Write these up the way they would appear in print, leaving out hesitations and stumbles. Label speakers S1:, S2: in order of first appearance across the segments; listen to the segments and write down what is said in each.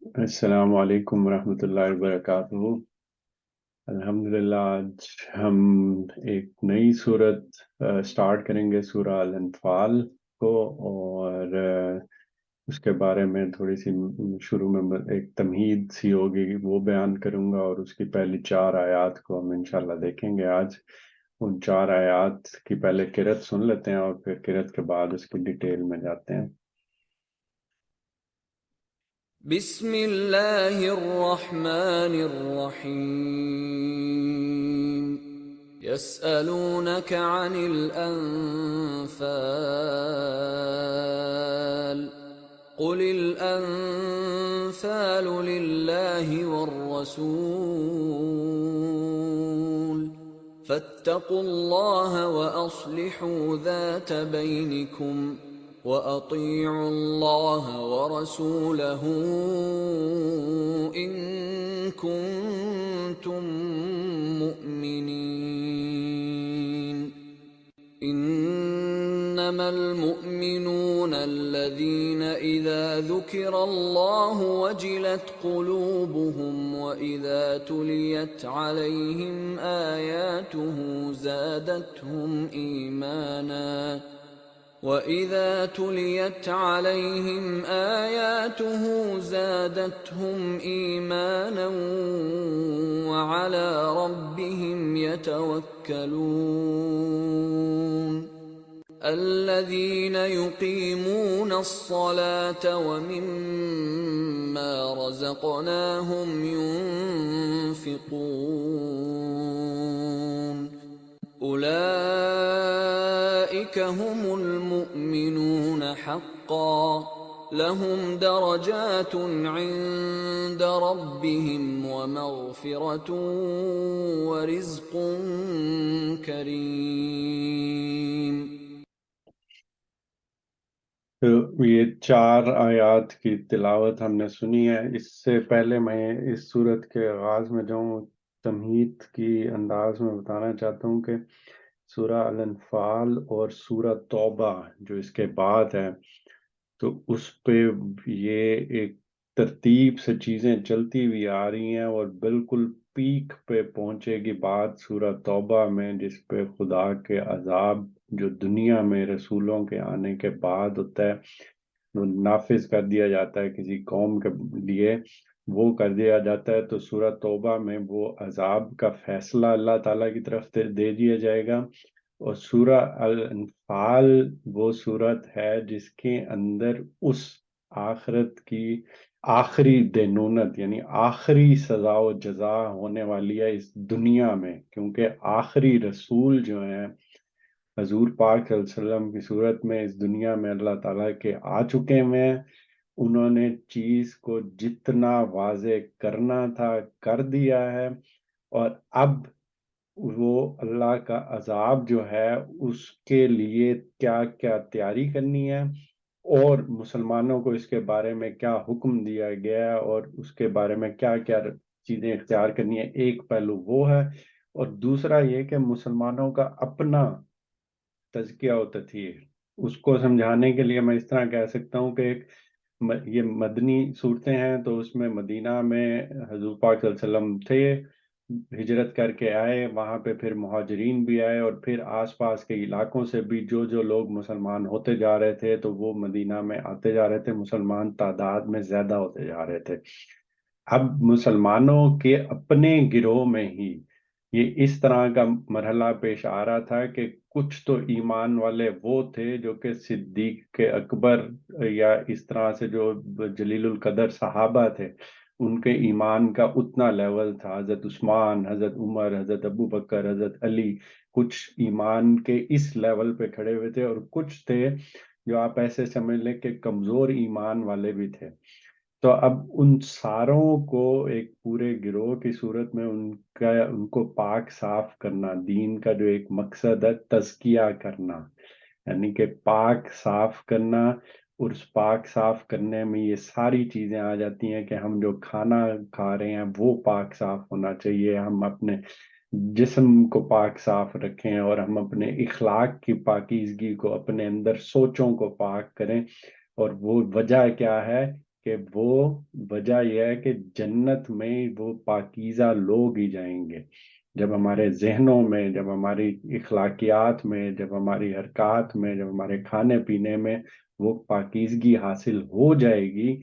S1: السلام علیکم ورحمۃ اللہ وبرکاتہ۔ الحمدللہ آج ہم ایک نئی صورت سٹارٹ کریں گے، سورہ الانفال کو، اور اس کے بارے میں تھوڑی سی شروع میں ایک تمہید سی ہوگی وہ بیان کروں گا، اور اس کی پہلی 4 آیات کو ہم انشاءاللہ دیکھیں گے آج۔ ان 4 آیات کی پہلے قرأت سن لیتے ہیں اور پھر قرأت کے بعد اس کی ڈیٹیل میں جاتے ہیں۔
S2: بسم اللہ الرحمن الرحیم یسألونک عن الانفال قل الانفال للہ والرسول فاتقوا اللہ واصلحوا ذات بینکم وَأَطِيعُوا اللَّهَ وَرَسُولَهُ إِن كُنتُم مُّؤْمِنِينَ إِنَّمَا الْمُؤْمِنُونَ الَّذِينَ إِذَا ذُكِرَ اللَّهُ وَجِلَتْ قُلُوبُهُمْ وَإِذَا تُلِيَتْ عَلَيْهِمْ آيَاتُهُ زادتهم إيمانا وعلى ربهم يتوكلون الذين يقيمون الصلاة ومما رزقناهم ينفقون أولئك هم المؤمنون حقا لهم درجات عند ربهم ومغفرة ورزق كريم۔
S1: تو یہ 4 آیات کی تلاوت ہم نے سنی ہے۔ اس سے پہلے میں اس صورت کے آغاز میں جاؤں، تمہید کی انداز میں بتانا چاہتا ہوں کہ سورہ الانفال اور سورہ توبہ جو اس کے بعد ہے، تو اس پہ یہ ایک ترتیب سے چیزیں چلتی ہوئی آ رہی ہیں، اور بالکل پیک پہ پہنچے گی بات سورہ توبہ میں، جس پہ خدا کے عذاب جو دنیا میں رسولوں کے آنے کے بعد ہوتا ہے، وہ نافذ کر دیا جاتا ہے کسی قوم کے لیے، وہ کر دیا جاتا ہے۔ تو سورہ توبہ میں وہ عذاب کا فیصلہ اللہ تعالیٰ کی طرف سے دے دیا جائے گا، اور سورہ الانفال وہ صورت ہے جس کے اندر اس آخرت کی آخری دینونت، یعنی آخری سزا و جزا ہونے والی ہے اس دنیا میں، کیونکہ آخری رسول جو ہیں حضور پاک صلی اللہ علیہ وسلم کی صورت میں اس دنیا میں اللہ تعالیٰ کے آ چکے ہیں۔ انہوں نے چیز کو جتنا واضح کرنا تھا کر دیا ہے، اور اب وہ اللہ کا عذاب جو ہے اس کے لیے کیا کیا تیاری کرنی ہے، اور مسلمانوں کو اس کے بارے میں کیا حکم دیا گیا ہے، اور اس کے بارے میں کیا کیا چیزیں اختیار کرنی ہے۔ ایک پہلو وہ ہے، اور دوسرا یہ کہ مسلمانوں کا اپنا تزکیہ و تطہیر، اس کو سمجھانے کے لیے میں اس طرح کہہ سکتا ہوں کہ یہ مدنی صورتیں ہیں، تو اس میں مدینہ میں حضور پاک صلی اللہ علیہ وسلم تھے، ہجرت کر کے آئے، وہاں پہ پھر مہاجرین بھی آئے، اور پھر آس پاس کے علاقوں سے بھی جو جو لوگ مسلمان ہوتے جا رہے تھے تو وہ مدینہ میں آتے جا رہے تھے، مسلمان تعداد میں زیادہ ہوتے جا رہے تھے۔ اب مسلمانوں کے اپنے گروہ میں ہی یہ اس طرح کا مرحلہ پیش آ رہا تھا کہ کچھ تو ایمان والے وہ تھے جو کہ صدیق کے اکبر یا اس طرح سے جو جلیل القدر صحابہ تھے، ان کے ایمان کا اتنا لیول تھا۔ حضرت عثمان، حضرت عمر، حضرت ابو بکر، حضرت علی کچھ ایمان کے اس لیول پہ کھڑے ہوئے تھے، اور کچھ تھے جو آپ ایسے سمجھ لیں کہ کمزور ایمان والے بھی تھے۔ تو اب ان ساروں کو ایک پورے گروہ کی صورت میں ان کو پاک صاف کرنا، دین کا جو ایک مقصد ہے تزکیہ کرنا، یعنی کہ پاک صاف کرنا، اور اس پاک صاف کرنے میں یہ ساری چیزیں آ جاتی ہیں کہ ہم جو کھانا کھا رہے ہیں وہ پاک صاف ہونا چاہیے، ہم اپنے جسم کو پاک صاف رکھیں، اور ہم اپنے اخلاق کی پاکیزگی کو، اپنے اندر سوچوں کو پاک کریں۔ اور وہ وجہ کیا ہے کہ وہ وجہ یہ ہے کہ جنت میں وہ پاکیزہ لوگ ہی جائیں گے جب ہمارے ذہنوں میں، جب ہماری اخلاقیات میں، جب ہماری حرکات میں، جب ہمارے کھانے پینے میں وہ پاکیزگی حاصل ہو جائے گی،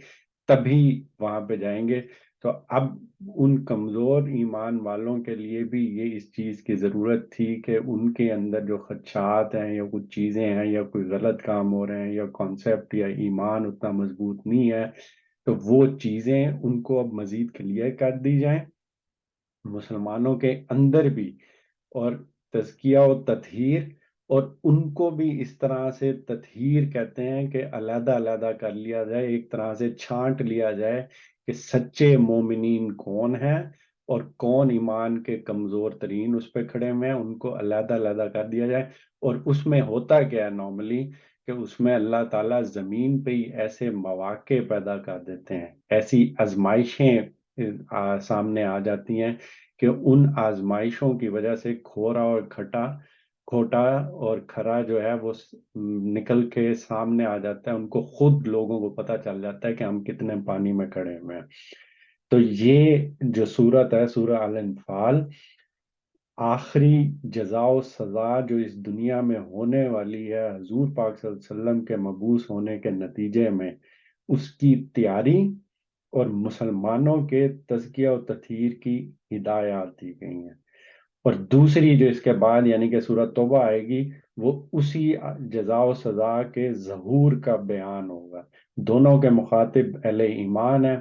S1: تبھی وہاں پہ جائیں گے۔ تو اب ان کمزور ایمان والوں کے لیے بھی یہ اس چیز کی ضرورت تھی کہ ان کے اندر جو خدشات ہیں یا کچھ چیزیں ہیں یا کوئی غلط کام ہو رہے ہیں یا کانسیپٹ یا ایمان اتنا مضبوط نہیں ہے، تو وہ چیزیں ان کو اب مزید کلیئر کر دی جائیں مسلمانوں کے اندر بھی، اور تزکیہ و تطہیر، اور ان کو بھی اس طرح سے تطہیر کہتے ہیں کہ علیحدہ علیحدہ کر لیا جائے، ایک طرح سے چھانٹ لیا جائے کہ سچے مومنین کون ہیں اور کون ایمان کے کمزور ترین اس پہ کھڑے ہوئے ہیں، ان کو علیحدہ علیحدہ کر دیا جائے۔ اور اس میں ہوتا کیا ہے نارملی کہ اس میں اللہ تعالیٰ زمین پہ ہی ایسے مواقع پیدا کر دیتے ہیں، ایسی آزمائشیں سامنے آ جاتی ہیں کہ ان آزمائشوں کی وجہ سے کھورا اور کھوٹا اور کھرا جو ہے وہ نکل کے سامنے آ جاتا ہے، ان کو خود لوگوں کو پتہ چل جاتا ہے کہ ہم کتنے پانی میں کھڑے ہوئے ہیں۔ تو یہ جو سورت ہے سورہ الانفال، آخری جزا و سزا جو اس دنیا میں ہونے والی ہے حضور پاک صلی اللہ علیہ وسلم کے مبعوث ہونے کے نتیجے میں، اس کی تیاری اور مسلمانوں کے تزکیہ و تطہیر کی ہدایات دی گئی ہیں۔ اور دوسری جو اس کے بعد یعنی کہ سورہ توبہ آئے گی، وہ اسی جزا و سزا کے ظہور کا بیان ہوگا۔ دونوں کے مخاطب اہل ایمان ہیں،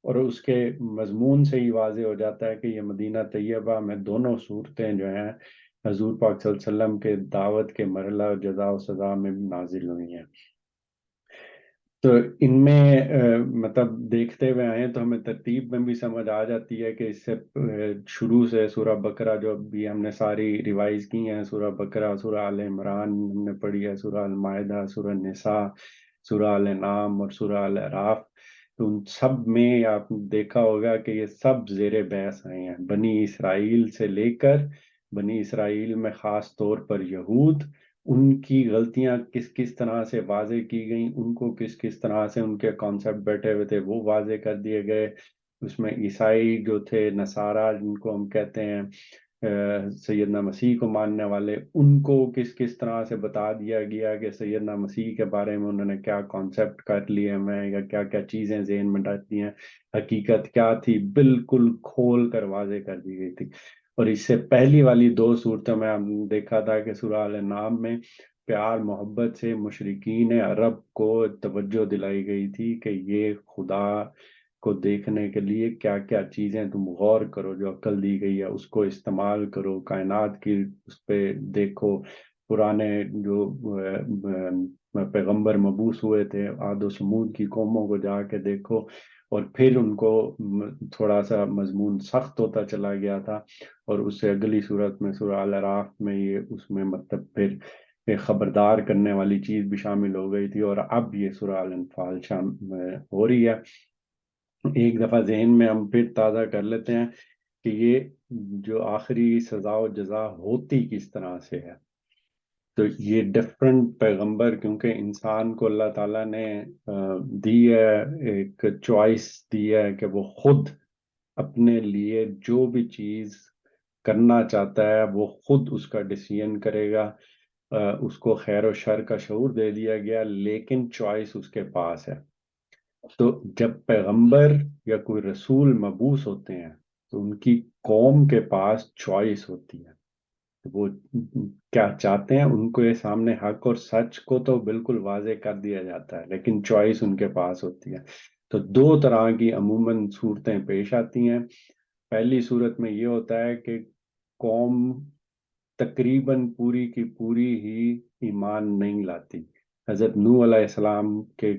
S1: اور اس کے مضمون سے ہی واضح ہو جاتا ہے کہ یہ مدینہ طیبہ میں دونوں صورتیں جو ہیں حضور پاک صلی اللہ علیہ وسلم کے دعوت کے مرحلہ اور جزا و سزا میں نازل ہوئی ہیں۔ تو ان میں مطلب دیکھتے ہوئے آئے تو ہمیں ترتیب میں بھی سمجھ آ جاتی ہے کہ اس سے شروع سے سورہ بقرہ جو ابھی ہم نے ساری ریوائز کی ہیں، سورہ بقرہ، سورہ آل عمران ہم نے پڑھی ہے، سورہ المائدہ، سورہ نساء، سورہ آل انعام اور سورہ آل اعراف، تو ان سب میں آپ نے دیکھا ہوگا کہ یہ سب زیر بحث آئے ہیں، بنی اسرائیل سے لے کر بنی اسرائیل میں خاص طور پر یہود، ان کی غلطیاں کس کس طرح سے واضح کی گئیں، ان کو کس کس طرح سے ان کے کانسیپٹ بیٹھے ہوئے تھے وہ واضح کر دیے گئے۔ اس میں عیسائی جو تھے، نصارہ جن کو ہم کہتے ہیں سیدنا مسیح کو ماننے والے، ان کو کس کس طرح سے بتا دیا گیا کہ سیدنا مسیح کے بارے میں انہوں نے کیا کانسیپٹ کر لیے ہیں یا کیا کیا چیزیں ذہن میں ڈالتی ہیں، حقیقت کیا تھی بالکل کھول کر واضح کر دی گئی تھی۔ اور اس سے پہلی والی دو صورتوں میں ہم نے دیکھا تھا کہ سورہ الانعام میں پیار محبت سے مشرکین عرب کو توجہ دلائی گئی تھی کہ یہ خدا کو دیکھنے کے لیے کیا کیا چیزیں تم غور کرو، جو عقل دی گئی ہے اس کو استعمال کرو، کائنات کی اس پہ دیکھو، پرانے جو پیغمبر مبعوث ہوئے تھے عاد و سمود کی قوموں کو جا کے دیکھو۔ اور پھر ان کو تھوڑا سا مضمون سخت ہوتا چلا گیا تھا، اور اس سے اگلی صورت میں سورہ الاعراف میں یہ اس میں مطلب پھر ایک خبردار کرنے والی چیز بھی شامل ہو گئی تھی، اور اب یہ سورہ الانفال ہو رہی ہے۔ ایک دفعہ ذہن میں ہم پھر تازہ کر لیتے ہیں کہ یہ جو آخری سزا و جزا ہوتی کس طرح سے ہے۔ تو یہ ڈفرنٹ پیغمبر، کیونکہ انسان کو اللہ تعالیٰ نے دی ہے ایک چوائس دی ہے کہ وہ خود اپنے لیے جو بھی چیز کرنا چاہتا ہے وہ خود اس کا ڈیسیژن کرے گا، اس کو خیر و شر کا شعور دے دیا گیا، لیکن چوائس اس کے پاس ہے۔ تو جب پیغمبر یا کوئی رسول مبعوث ہوتے ہیں تو ان کی قوم کے پاس چوائس ہوتی ہے، وہ کیا چاہتے ہیں، ان کو یہ سامنے حق اور سچ کو تو بالکل واضح کر دیا جاتا ہے، لیکن چوائس ان کے پاس ہوتی ہے۔ تو دو طرح کی عموماً صورتیں پیش آتی ہیں۔ پہلی صورت میں یہ ہوتا ہے کہ قوم تقریباً پوری کی پوری ہی ایمان نہیں لاتی۔ حضرت نوح علیہ السلام کے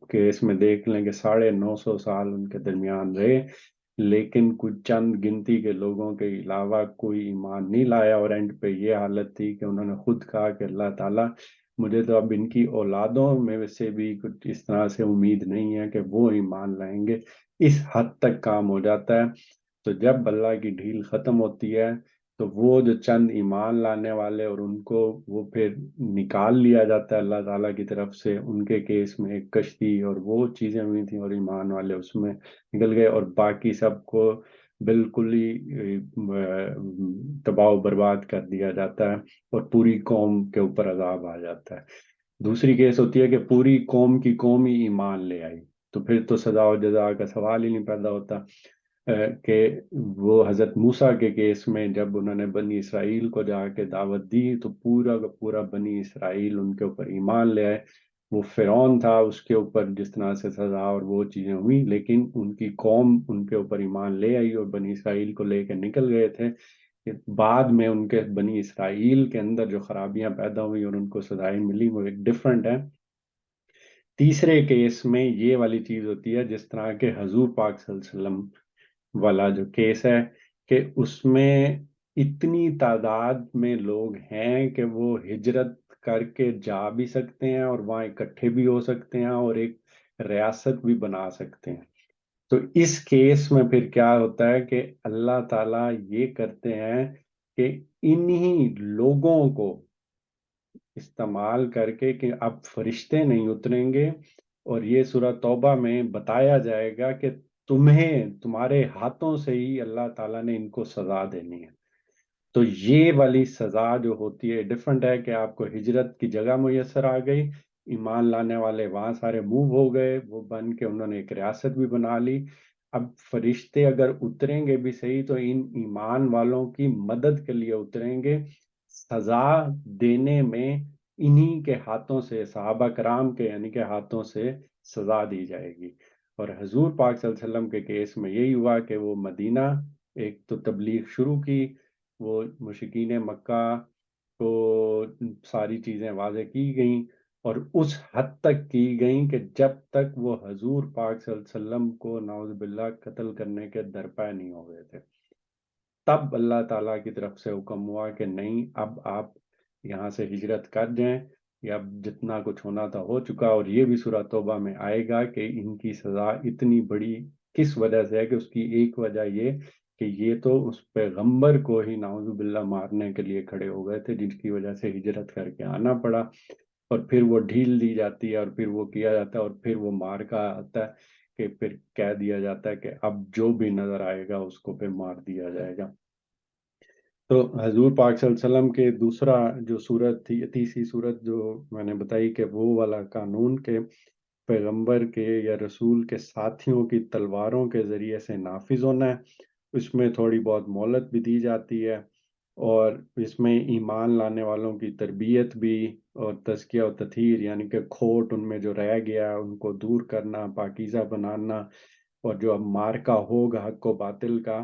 S1: کیس میں دیکھ لیں کہ 950 سال ان کے درمیان رہے، لیکن کچھ چند گنتی کے لوگوں کے علاوہ کوئی ایمان نہیں لایا، اور اینڈ پہ یہ حالت تھی کہ انہوں نے خود کہا کہ اللہ تعالیٰ مجھے تو اب ان کی اولادوں میں سے بھی کچھ اس طرح سے امید نہیں ہے کہ وہ ایمان لائیں گے۔ اس حد تک کام ہو جاتا ہے۔ تو جب اللہ کی ڈھیل ختم ہوتی ہے تو وہ جو چند ایمان لانے والے اور ان کو وہ پھر نکال لیا جاتا ہے اللہ تعالیٰ کی طرف سے، ان کے کیس میں ایک کشتی اور وہ چیزیں ہوئی تھیں اور ایمان والے اس میں نکل گئے، اور باقی سب کو بالکل ہی تباہ و برباد کر دیا جاتا ہے اور پوری قوم کے اوپر عذاب آ جاتا ہے۔ دوسری کیس ہوتی ہے کہ پوری قوم کی قوم ہی ایمان لے آئی، تو پھر تو سزا و جزا کا سوال ہی نہیں پیدا ہوتا۔ کہ وہ حضرت موسیٰ کے کیس میں جب انہوں نے بنی اسرائیل کو جا کے دعوت دی تو پورا کا پورا بنی اسرائیل ان کے اوپر ایمان لے آئے۔ وہ فرعون تھا، اس کے اوپر جس طرح سے سزا اور وہ چیزیں ہوئی، لیکن ان کی قوم ان کے اوپر ایمان لے آئی اور بنی اسرائیل کو لے کے نکل گئے تھے۔ بعد میں ان کے بنی اسرائیل کے اندر جو خرابیاں پیدا ہوئی اور ان کو سزائیں ملی وہ ایک ڈفرنٹ ہے۔ تیسرے کیس میں یہ والی چیز ہوتی ہے جس طرح کہ حضور پاک صلی اللہ علیہ وسلم والا جو کیس ہے، کہ اس میں اتنی تعداد میں لوگ ہیں کہ وہ ہجرت کر کے جا بھی سکتے ہیں اور وہاں اکٹھے بھی ہو سکتے ہیں اور ایک ریاست بھی بنا سکتے ہیں۔ تو اس کیس میں پھر کیا ہوتا ہے کہ اللہ تعالیٰ یہ کرتے ہیں کہ انہی لوگوں کو استعمال کر کے، کہ اب فرشتے نہیں اتریں گے، اور یہ سورہ توبہ میں بتایا جائے گا کہ تمہیں تمہارے ہاتھوں سے ہی اللہ تعالیٰ نے ان کو سزا دینی ہے۔ تو یہ والی سزا جو ہوتی ہے ڈفرنٹ ہے، کہ آپ کو ہجرت کی جگہ میسر آ گئی، ایمان لانے والے وہاں سارے موو ہو گئے، وہ بن کے انہوں نے ایک ریاست بھی بنا لی۔ اب فرشتے اگر اتریں گے بھی صحیح تو ان ایمان والوں کی مدد کے لیے اتریں گے، سزا دینے میں انہی کے ہاتھوں سے، صحابہ کرام کے یعنی کہ ہاتھوں سے سزا دی جائے گی۔ اور حضور پاک صلی اللہ علیہ وسلم کے کیس میں یہی ہوا کہ وہ مدینہ ایک تو تبلیغ شروع کی، وہ مشرکین مکہ کو ساری چیزیں واضح کی گئیں، اور اس حد تک کی گئیں کہ جب تک وہ حضور پاک صلی اللہ علیہ وسلم کو نعوذ باللہ قتل کرنے کے درپے نہیں ہو گئے تھے، تب اللہ تعالیٰ کی طرف سے حکم ہوا کہ نہیں، اب آپ یہاں سے ہجرت کر جائیں، یا اب جتنا کچھ ہونا تھا ہو چکا۔ اور یہ بھی سورہ توبہ میں آئے گا کہ ان کی سزا اتنی بڑی کس وجہ سے ہے، کہ اس کی ایک وجہ یہ کہ یہ تو اس پیغمبر کو ہی نعوذ باللہ مارنے کے لیے کھڑے ہو گئے تھے، جن کی وجہ سے ہجرت کر کے آنا پڑا، اور پھر وہ ڈھیل دی جاتی ہے اور پھر وہ کیا جاتا ہے، اور پھر وہ مار کا آتا ہے کہ پھر کہہ دیا جاتا ہے کہ اب جو بھی نظر آئے گا اس کو پھر مار دیا جائے گا۔ تو حضور پاک صلی اللہ علیہ وسلم کے دوسرا جو صورت تھی، تیسری صورت جو میں نے بتائی کہ وہ والا قانون کے پیغمبر کے یا رسول کے ساتھیوں کی تلواروں کے ذریعے سے نافذ ہونا ہے، اس میں تھوڑی بہت مہلت بھی دی جاتی ہے، اور اس میں ایمان لانے والوں کی تربیت بھی، اور تزکیہ و تطہیر یعنی کہ کھوٹ ان میں جو رہ گیا ان کو دور کرنا، پاکیزہ بنانا، اور جو اب مارکا ہوگا حق و باطل کا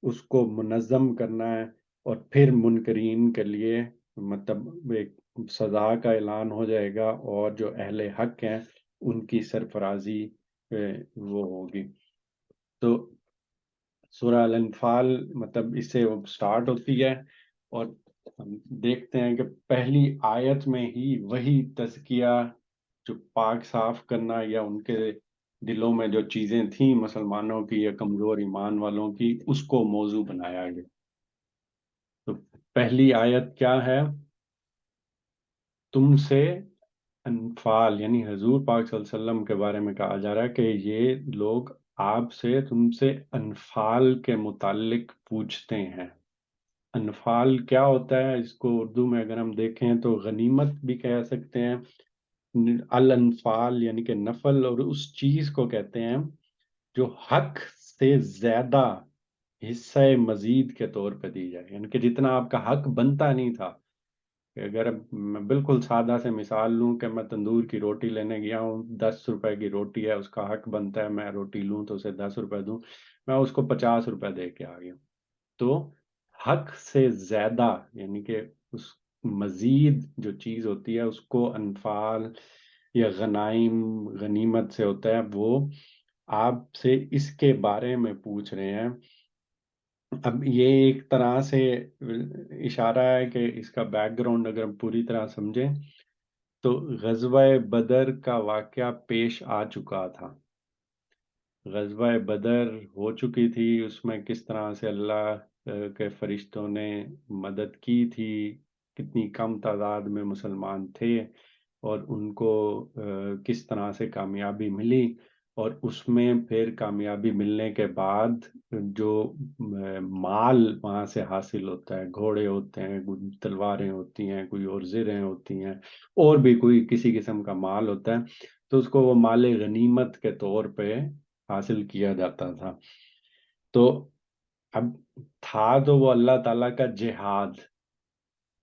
S1: اس کو منظم کرنا ہے، اور پھر منکرین کے لیے مطلب ایک سزا کا اعلان ہو جائے گا، اور جو اہل حق ہیں ان کی سرفرازی وہ ہوگی۔ تو سورہ الانفال مطلب اس سے وہ سٹارٹ ہوتی ہے، اور ہم دیکھتے ہیں کہ پہلی آیت میں ہی وہی تزکیہ، جو پاک صاف کرنا یا ان کے دلوں میں جو چیزیں تھیں مسلمانوں کی یا کمزور ایمان والوں کی، اس کو موضوع بنایا گیا۔ تو پہلی آیت کیا ہے؟ تم سے انفال یعنی حضور پاک صلی اللہ علیہ وسلم کے بارے میں کہا جا رہا ہے کہ یہ لوگ آپ سے، تم سے انفال کے متعلق پوچھتے ہیں۔ انفال کیا ہوتا ہے؟ اس کو اردو میں اگر ہم دیکھیں تو غنیمت بھی کہہ سکتے ہیں۔ الانفال یعنی کہ نفل، اور اس چیز کو کہتے ہیں جو حق سے زیادہ حصہ مزید کے طور پہ دی جائے، یعنی کہ جتنا آپ کا حق بنتا نہیں تھا، کہ اگر میں بالکل سادہ سے مثال لوں کہ میں تندور کی روٹی لینے گیا ہوں، 10 روپے کی روٹی ہے، اس کا حق بنتا ہے میں روٹی لوں تو اسے 10 روپے دوں، میں اس کو 50 روپے دے کے آ گیا، تو حق سے زیادہ یعنی کہ اس مزید جو چیز ہوتی ہے اس کو انفال یا غنائم غنیمت سے ہوتا ہے، وہ آپ سے اس کے بارے میں پوچھ رہے ہیں۔ اب یہ ایک طرح سے اشارہ ہے کہ اس کا بیک گراؤنڈ اگر ہم پوری طرح سمجھیں تو غزوہ بدر کا واقعہ پیش آ چکا تھا، غزوہ بدر ہو چکی تھی، اس میں کس طرح سے اللہ کے فرشتوں نے مدد کی تھی، کتنی کم تعداد میں مسلمان تھے اور ان کو کس طرح سے کامیابی ملی، اور اس میں پھر کامیابی ملنے کے بعد جو مال وہاں سے حاصل ہوتا ہے، گھوڑے ہوتے ہیں، کوئی تلواریں ہوتی ہیں، کوئی اور زرہیں ہوتی ہیں، اور بھی کوئی کسی قسم کا مال ہوتا ہے، تو اس کو وہ مال غنیمت کے طور پہ حاصل کیا جاتا تھا۔ تو اب تھا تو وہ اللہ تعالیٰ کا جہاد،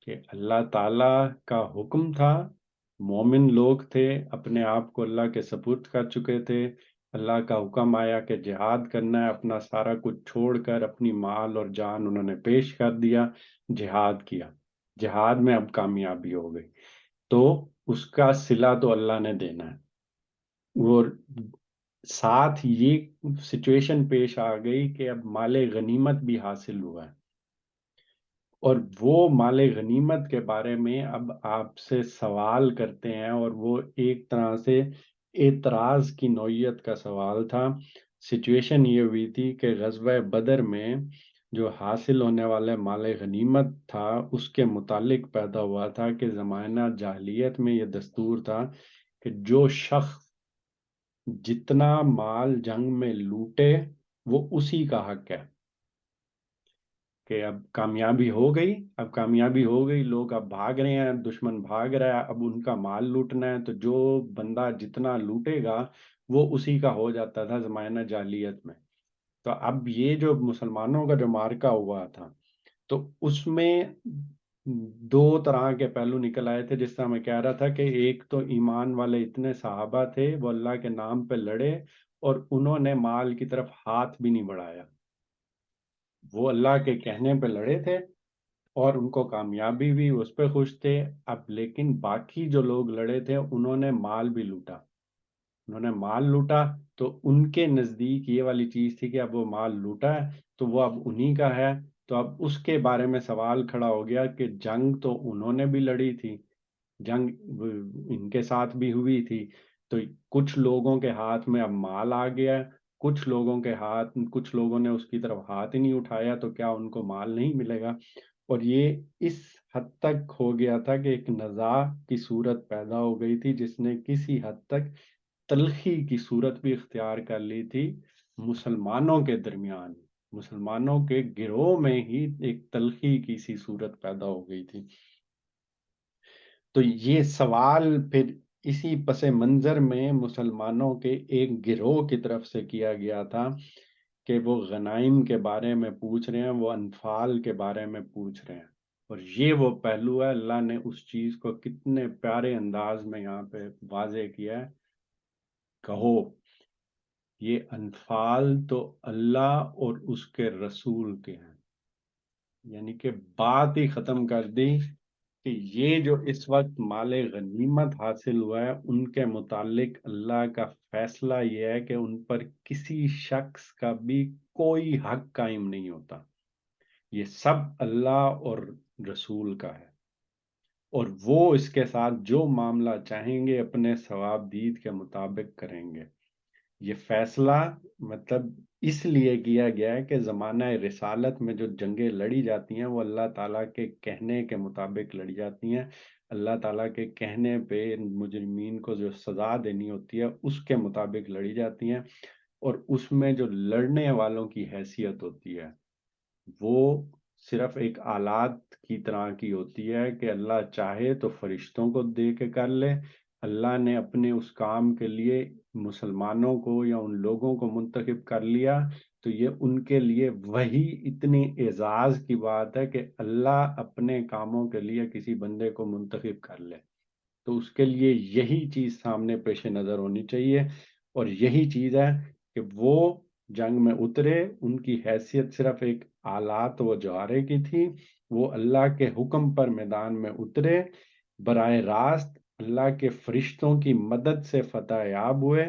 S1: کہ اللہ تعالیٰ کا حکم تھا، مومن لوگ تھے، اپنے آپ کو اللہ کے سپرد کر چکے تھے، اللہ کا حکم آیا کہ جہاد کرنا ہے، اپنا سارا کچھ چھوڑ کر اپنی مال اور جان انہوں نے پیش کر دیا، جہاد کیا، جہاد میں اب کامیابی ہو گئی، تو اس کا صلہ تو اللہ نے دینا ہے۔ اور ساتھ یہ سچویشن پیش آ گئی کہ اب مال غنیمت بھی حاصل ہوا ہے، اور وہ مال غنیمت کے بارے میں اب آپ سے سوال کرتے ہیں، اور وہ ایک طرح سے اعتراض کی نوعیت کا سوال تھا۔ سچویشن یہ ہوئی تھی کہ غزوہ بدر میں جو حاصل ہونے والے مال غنیمت تھا، اس کے متعلق پیدا ہوا تھا کہ زمانہ جاہلیت میں یہ دستور تھا کہ جو شخص جتنا مال جنگ میں لوٹے وہ اسی کا حق ہے، کہ اب کامیابی ہو گئی، اب کامیابی ہو گئی، لوگ اب بھاگ رہے ہیں، دشمن بھاگ رہا ہے، اب ان کا مال لوٹنا ہے، تو جو بندہ جتنا لوٹے گا وہ اسی کا ہو جاتا تھا زمانہ جاہلیت میں۔ تو اب یہ جو مسلمانوں کا جو مارکا ہوا تھا، تو اس میں دو طرح کے پہلو نکل آئے تھے، جس طرح میں کہہ رہا تھا کہ ایک تو ایمان والے اتنے صحابہ تھے، وہ اللہ کے نام پہ لڑے اور انہوں نے مال کی طرف ہاتھ بھی نہیں بڑھایا، وہ اللہ کے کہنے پہ لڑے تھے اور ان کو کامیابی بھی، اس پہ خوش تھے۔ اب لیکن باقی جو لوگ لڑے تھے انہوں نے مال بھی لوٹا، انہوں نے مال لوٹا، تو ان کے نزدیک یہ والی چیز تھی کہ اب وہ مال لوٹا ہے تو وہ اب انہی کا ہے۔ تو اب اس کے بارے میں سوال کھڑا ہو گیا کہ جنگ تو انہوں نے بھی لڑی تھی، جنگ ان کے ساتھ بھی ہوئی تھی، تو کچھ لوگوں کے ہاتھ میں اب مال آ گیا ہے، کچھ لوگوں نے اس کی طرف ہاتھ ہی نہیں اٹھایا، تو کیا ان کو مال نہیں ملے گا؟ اور یہ اس حد تک ہو گیا تھا کہ ایک نزاع کی صورت پیدا ہو گئی تھی، جس نے کسی حد تک تلخی کی صورت بھی اختیار کر لی تھی مسلمانوں کے درمیان، مسلمانوں کے گروہ میں ہی ایک تلخی کی سی صورت پیدا ہو گئی تھی۔ تو یہ سوال پھر اسی پس منظر میں مسلمانوں کے ایک گروہ کی طرف سے کیا گیا تھا کہ وہ غنائم کے بارے میں پوچھ رہے ہیں، وہ انفال کے بارے میں پوچھ رہے ہیں، اور یہ وہ پہلو ہے، اللہ نے اس چیز کو کتنے پیارے انداز میں یہاں پہ واضح کیا ہے۔ کہو یہ انفال تو اللہ اور اس کے رسول کے ہیں، یعنی کہ بات ہی ختم کر دی کہ یہ جو اس وقت مال غنیمت حاصل ہوا ہے ان کے متعلق اللہ کا فیصلہ یہ ہے کہ ان پر کسی شخص کا بھی کوئی حق قائم نہیں ہوتا، یہ سب اللہ اور رسول کا ہے، اور وہ اس کے ساتھ جو معاملہ چاہیں گے اپنے ثواب دید کے مطابق کریں گے۔ یہ فیصلہ مطلب اس لیے کیا گیا ہے کہ زمانہ رسالت میں جو جنگیں لڑی جاتی ہیں وہ اللہ تعالیٰ کے کہنے کے مطابق لڑی جاتی ہیں، اللہ تعالیٰ کے کہنے پہ مجرمین کو جو سزا دینی ہوتی ہے اس کے مطابق لڑی جاتی ہیں، اور اس میں جو لڑنے والوں کی حیثیت ہوتی ہے وہ صرف ایک آلات کی طرح کی ہوتی ہے کہ اللہ چاہے تو فرشتوں کو دے کے کر لے، اللہ نے اپنے اس کام کے لیے مسلمانوں کو یا ان لوگوں کو منتخب کر لیا، تو یہ ان کے لیے وہی اتنی اعزاز کی بات ہے کہ اللہ اپنے کاموں کے لیے کسی بندے کو منتخب کر لے، تو اس کے لیے یہی چیز سامنے پیش نظر ہونی چاہیے، اور یہی چیز ہے کہ وہ جنگ میں اترے، ان کی حیثیت صرف ایک آلات و جوارے کی تھی، وہ اللہ کے حکم پر میدان میں اترے، براہ راست اللہ کے فرشتوں کی مدد سے فتح یاب ہوئے،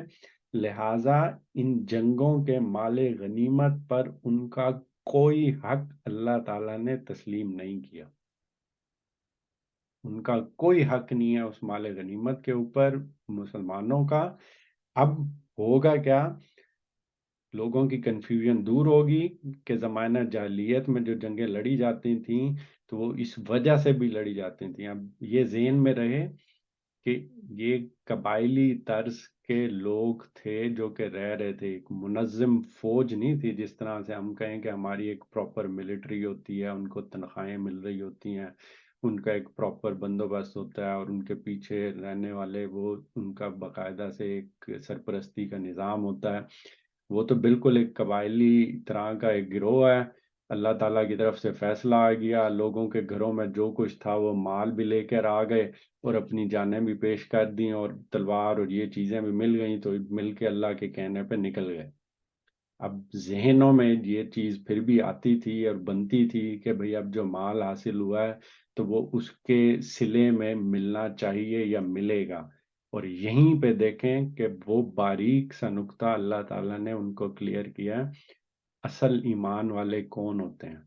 S1: لہٰذا ان جنگوں کے مال غنیمت پر ان کا کوئی حق اللہ تعالیٰ نے تسلیم نہیں کیا، ان کا کوئی حق نہیں ہے اس مال غنیمت کے اوپر مسلمانوں کا۔ اب ہوگا کیا لوگوں کی کنفیوژن دور ہوگی کہ زمانہ جاہلیت میں جو جنگیں لڑی جاتی تھیں تو وہ اس وجہ سے بھی لڑی جاتی تھیں. اب یہ ذہن میں رہے کہ یہ قبائلی طرز کے لوگ تھے جو کہ رہ رہے تھے، ایک منظم فوج نہیں تھی جس طرح سے ہم کہیں کہ ہماری ایک پراپر ملٹری ہوتی ہے، ان کو تنخواہیں مل رہی ہوتی ہیں، ان کا ایک پراپر بندوبست ہوتا ہے اور ان کے پیچھے رہنے والے وہ ان کا باقاعدہ سے ایک سرپرستی کا نظام ہوتا ہے. وہ تو بالکل ایک قبائلی طرح کا ایک گروہ ہے. اللہ تعالیٰ کی طرف سے فیصلہ آ گیا، لوگوں کے گھروں میں جو کچھ تھا وہ مال بھی لے کر آ گئے اور اپنی جانیں بھی پیش کر دیں اور تلوار اور یہ چیزیں بھی مل گئیں، تو مل کے اللہ کے کہنے پہ نکل گئے. اب ذہنوں میں یہ چیز پھر بھی آتی تھی اور بنتی تھی کہ بھئی اب جو مال حاصل ہوا ہے تو وہ اس کے صلے میں ملنا چاہیے یا ملے گا. اور یہیں پہ دیکھیں کہ وہ باریک سا نقطہ اللہ تعالیٰ نے ان کو کلیئر کیا ہے. اصل ایمان والے کون ہوتے ہیں؟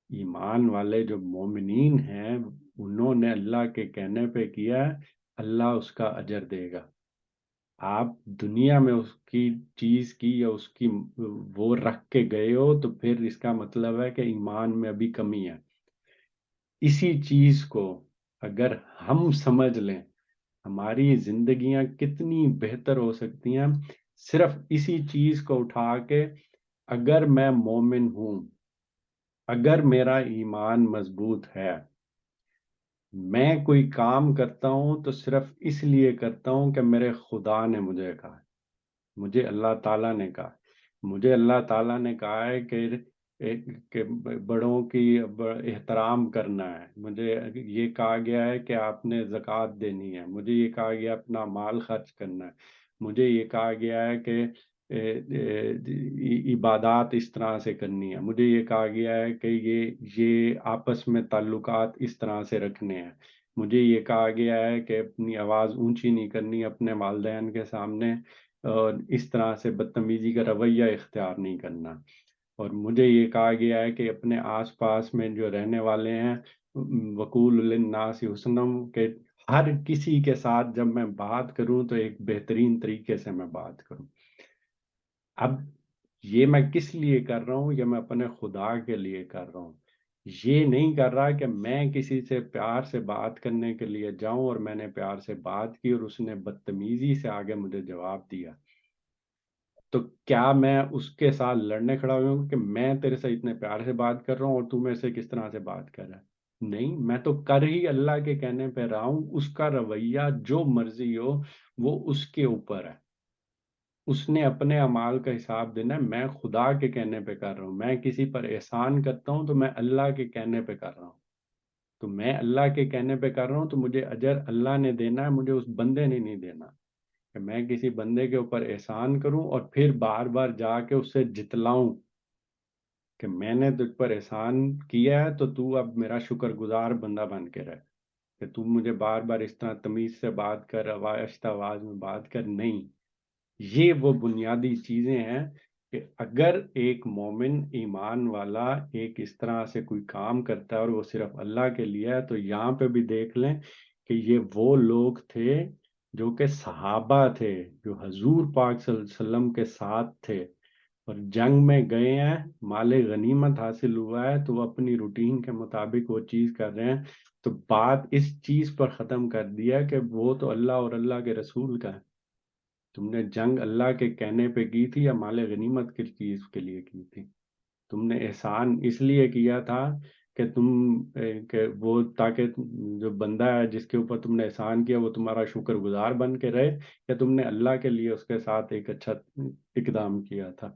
S1: ایمان والے جو مومنین ہیں انہوں نے اللہ کے کہنے پہ کیا، اللہ اس کا اجر دے گا. آپ دنیا میں اس کی چیز کی یا اس کی وہ رکھ کے گئے ہو تو پھر اس کا مطلب ہے کہ ایمان میں ابھی کمی ہے. اسی چیز کو اگر ہم سمجھ لیں ہماری زندگیاں کتنی بہتر ہو سکتی ہیں. صرف اسی چیز کو اٹھا کے اگر میں مومن ہوں، اگر میرا ایمان مضبوط ہے، میں کوئی کام کرتا ہوں تو صرف اس لیے کرتا ہوں کہ میرے خدا نے مجھے کہا، مجھے اللہ تعالیٰ نے کہا. مجھے اللہ تعالیٰ نے کہا ہے کہ بڑوں کی احترام کرنا ہے. مجھے یہ کہا گیا ہے کہ آپ نے زکوٰۃ دینی ہے. مجھے یہ کہا گیا اپنا مال خرچ کرنا ہے. مجھے یہ کہا گیا ہے کہ عبادات اس طرح سے کرنی ہے. مجھے یہ کہا گیا ہے کہ یہ آپس میں تعلقات اس طرح سے رکھنے ہیں. مجھے یہ کہا گیا ہے کہ اپنی آواز اونچی نہیں کرنی اپنے والدین کے سامنے اور اس طرح سے بدتمیزی کا رویہ اختیار نہیں کرنا. اور مجھے یہ کہا گیا ہے کہ اپنے آس پاس میں جو رہنے والے ہیں وقول للناس حسنم، کہ ہر کسی کے ساتھ جب میں بات کروں تو ایک بہترین طریقے سے میں بات کروں. اب یہ میں کس لیے کر رہا ہوں؟ یہ میں اپنے خدا کے لیے کر رہا ہوں. یہ نہیں کر رہا کہ میں کسی سے پیار سے بات کرنے کے لیے جاؤں اور میں نے پیار سے بات کی اور اس نے بدتمیزی سے آگے مجھے جواب دیا تو کیا میں اس کے ساتھ لڑنے کھڑا ہوں کہ میں تیرے سے اتنے پیار سے بات کر رہا ہوں اور تو میرے سے کس طرح سے بات کر رہا ہے؟ نہیں، میں تو کر ہی اللہ کے کہنے پہ رہا ہوں. اس کا رویہ جو مرضی ہو وہ اس کے اوپر ہے. اس نے اپنے اعمال کا حساب دینا ہے. میں خدا کے کہنے پہ کر رہا ہوں. میں کسی پر احسان کرتا ہوں تو میں اللہ کے کہنے پہ کر رہا ہوں. تو میں اللہ کے کہنے پہ کر رہا ہوں تو مجھے اجر اللہ نے دینا ہے، مجھے اس بندے نے نہیں دینا. کہ میں کسی بندے کے اوپر احسان کروں اور پھر بار بار جا کے اس سے جتلاؤں کہ میں نے تجھ پر احسان کیا ہے تو تو اب میرا شکر گزار بندہ بن کے رہ، کہ تو مجھے بار بار اس طرح تمیز سے بات کر، آہستہ آواز میں بات کر. نہیں، یہ وہ بنیادی چیزیں ہیں کہ اگر ایک مومن ایمان والا ایک اس طرح سے کوئی کام کرتا ہے اور وہ صرف اللہ کے لیے ہے، تو یہاں پہ بھی دیکھ لیں کہ یہ وہ لوگ تھے جو کہ صحابہ تھے، جو حضور پاک صلی اللہ علیہ وسلم کے ساتھ تھے اور جنگ میں گئے ہیں، مال غنیمت حاصل ہوا ہے تو وہ اپنی روٹین کے مطابق وہ چیز کر رہے ہیں. تو بات اس چیز پر ختم کر دیا کہ وہ تو اللہ اور اللہ کے رسول کا ہے. تم نے جنگ اللہ کے کہنے پہ کی تھی یا مال غنیمت کی چیز کے لیے کی تھی؟ تم نے احسان اس لیے کیا تھا کہ کہ وہ تاکہ جو بندہ ہے جس کے اوپر تم نے احسان کیا وہ تمہارا شکر گزار بن کے رہے، یا تم نے اللہ کے لیے اس کے ساتھ ایک اچھا اقدام کیا تھا؟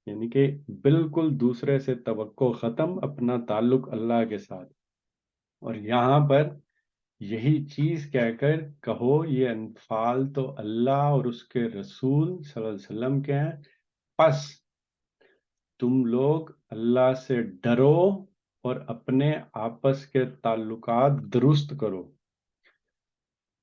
S1: یعنی کہ بالکل دوسرے سے توقع ختم، اپنا تعلق اللہ کے ساتھ. اور یہاں پر یہی چیز کہہ کر کہو یہ انفال تو اللہ اور اس کے رسول صلی اللہ علیہ وسلم کے ہیں، پس تم لوگ اللہ سے ڈرو اور اپنے آپس کے تعلقات درست کرو.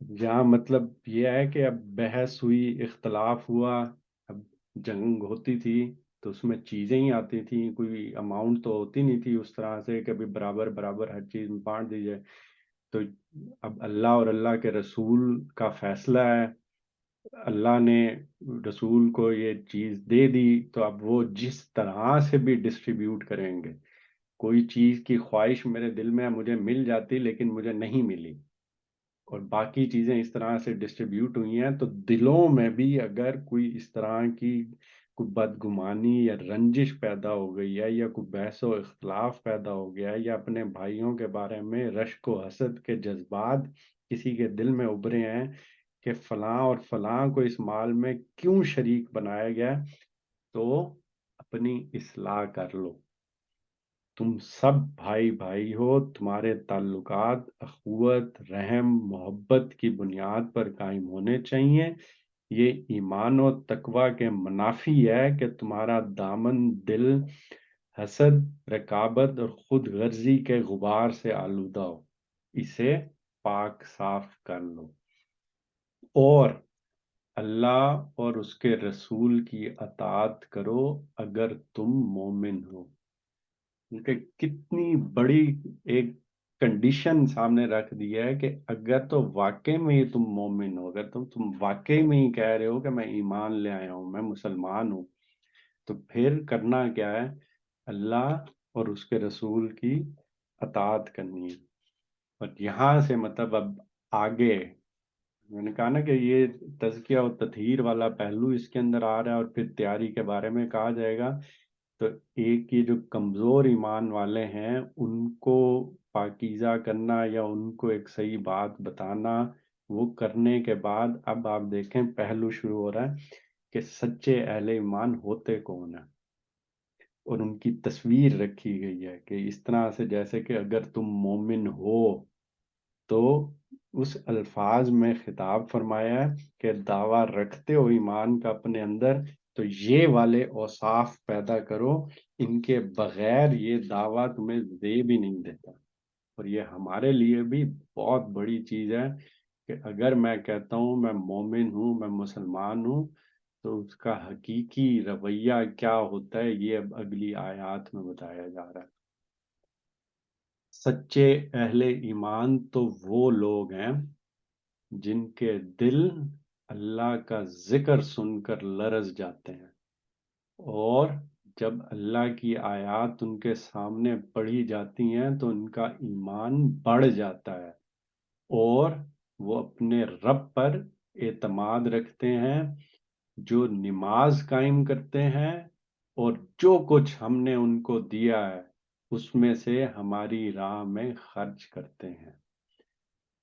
S1: جہاں مطلب یہ ہے کہ اب بحث ہوئی، اختلاف ہوا، اب جنگ ہوتی تھی تو اس میں چیزیں ہی آتی تھیں، کوئی اماؤنٹ تو ہوتی نہیں تھی اس طرح سے کہ برابر برابر ہر چیز میں بانٹ دی جائے. تو اب اللہ اور اللہ کے رسول کا فیصلہ ہے اللہ نے رسول کو یہ چیز دے دی تو اب وہ جس طرح سے بھی ڈسٹریبیوٹ کریں گے. کوئی چیز کی خواہش میرے دل میں مجھے مل جاتی لیکن مجھے نہیں ملی، اور باقی چیزیں اس طرح سے ڈسٹریبیوٹ ہوئی ہیں، تو دلوں میں بھی اگر کوئی اس طرح کی کوئی بدگمانی یا رنجش پیدا ہو گئی ہے، یا کوئی بحث و اختلاف پیدا ہو گیا ہے، یا اپنے بھائیوں کے بارے میں رشک و حسد کے جذبات کسی کے دل میں ابھرے ہیں کہ فلاں اور فلاں کو اس مال میں کیوں شریک بنایا گیا، تو اپنی اصلاح کر لو. تم سب بھائی بھائی ہو، تمہارے تعلقات اخوت، رحم، محبت کی بنیاد پر قائم ہونے چاہیے. یہ ایمان و تقوی کے منافی ہے کہ تمہارا دامن دل حسد، رکابت اور خود غرضی کے غبار سے آلودہ ہو. اسے پاک صاف کر لو، اور اللہ اور اس کے رسول کی اطاعت کرو اگر تم مومن ہو. کہ کتنی بڑی ایک کنڈیشن سامنے رکھ دی ہے کہ اگر تو واقعی میں ہی تم مومن ہو، اگر تم واقعی میں ہی کہہ رہے ہو کہ میں ایمان لے آیا ہوں، میں مسلمان ہوں، تو پھر کرنا کیا ہے؟ اللہ اور اس کے رسول کی اطاعت کرنی ہے. اور یہاں سے مطلب اب آگے میں نے کہا نا کہ یہ تزکیہ و تطہیر والا پہلو اس کے اندر آ رہا ہے، اور پھر تیاری کے بارے میں کہا جائے گا. تو ایک یہ جو کمزور ایمان والے ہیں ان کو پاکیزہ کرنا یا ان کو ایک صحیح بات بتانا، وہ کرنے کے بعد اب آپ دیکھیں پہلو شروع ہو رہا ہے کہ سچے اہل ایمان ہوتے کون ہیں، اور ان کی تصویر رکھی گئی ہے کہ اس طرح سے جیسے کہ اگر تم مومن ہو، تو اس الفاظ میں خطاب فرمایا ہے کہ دعویٰ رکھتے ہو ایمان کا اپنے اندر، تو یہ والے اوصاف پیدا کرو، ان کے بغیر یہ دعویٰ تمہیں دے بھی نہیں دیتا. اور یہ ہمارے لیے بھی بہت بڑی چیز ہے کہ اگر میں کہتا ہوں میں مومن ہوں، میں مسلمان ہوں، تو اس کا حقیقی رویہ کیا ہوتا ہے یہ اب اگلی آیات میں بتایا جا رہا ہے. سچے اہل ایمان تو وہ لوگ ہیں جن کے دل اللہ کا ذکر سن کر لرز جاتے ہیں، اور جب اللہ کی آیات ان کے سامنے پڑھی جاتی ہیں تو ان کا ایمان بڑھ جاتا ہے، اور وہ اپنے رب پر اعتماد رکھتے ہیں، جو نماز قائم کرتے ہیں، اور جو کچھ ہم نے ان کو دیا ہے اس میں سے ہماری راہ میں خرچ کرتے ہیں.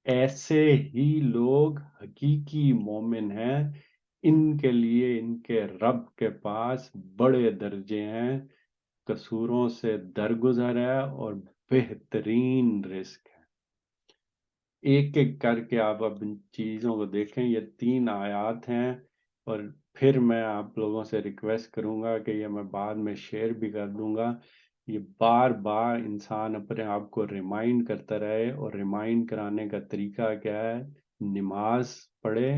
S1: ایسے ہی لوگ حقیقی مومن ہیں، ان کے لیے ان کے رب کے پاس بڑے درجے ہیں، قصوروں سے درگزر ہے اور بہترین رزق ہے. ایک ایک کر کے آپ اب ان چیزوں کو دیکھیں. یہ 3 آیات ہیں، اور پھر میں آپ لوگوں سے ریکویسٹ کروں گا کہ یہ میں بعد میں شیئر بھی کر دوں گا. یہ بار بار انسان اپنے آپ کو ریمائنڈ کرتا رہے، اور ریمائنڈ کرانے کا طریقہ کیا ہے؟ نماز پڑھے،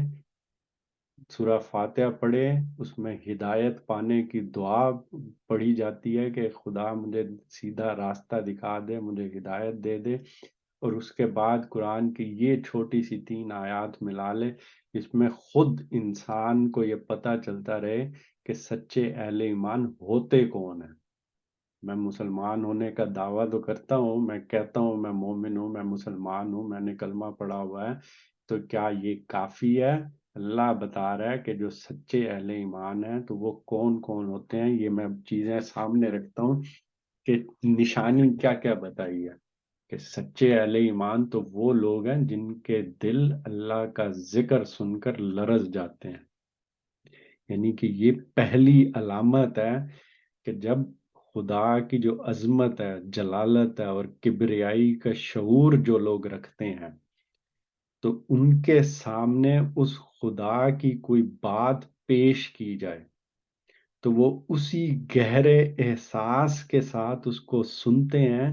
S1: سورہ فاتحہ پڑھے، اس میں ہدایت پانے کی دعا پڑھی جاتی ہے کہ خدا مجھے سیدھا راستہ دکھا دے، مجھے ہدایت دے دے. اور اس کے بعد قرآن کی یہ چھوٹی سی 3 آیات ملا لے، اس میں خود انسان کو یہ پتہ چلتا رہے کہ سچے اہل ایمان ہوتے کون ہیں. میں مسلمان ہونے کا دعویٰ تو کرتا ہوں، میں کہتا ہوں میں مومن ہوں، میں مسلمان ہوں، میں نے کلمہ پڑھا ہوا ہے، تو کیا یہ کافی ہے؟ اللہ بتا رہا ہے کہ جو سچے اہل ایمان ہیں تو وہ کون کون ہوتے ہیں. یہ میں چیزیں سامنے رکھتا ہوں کہ نشانی کیا کیا بتائی ہے کہ سچے اہل ایمان تو وہ لوگ ہیں جن کے دل اللہ کا ذکر سن کر لرز جاتے ہیں. یعنی کہ یہ پہلی علامت ہے کہ جب خدا کی جو عظمت ہے، جلالت ہے اور کبریائی کا شعور جو لوگ رکھتے ہیں، تو ان کے سامنے اس خدا کی کوئی بات پیش کی جائے تو وہ اسی گہرے احساس کے ساتھ اس کو سنتے ہیں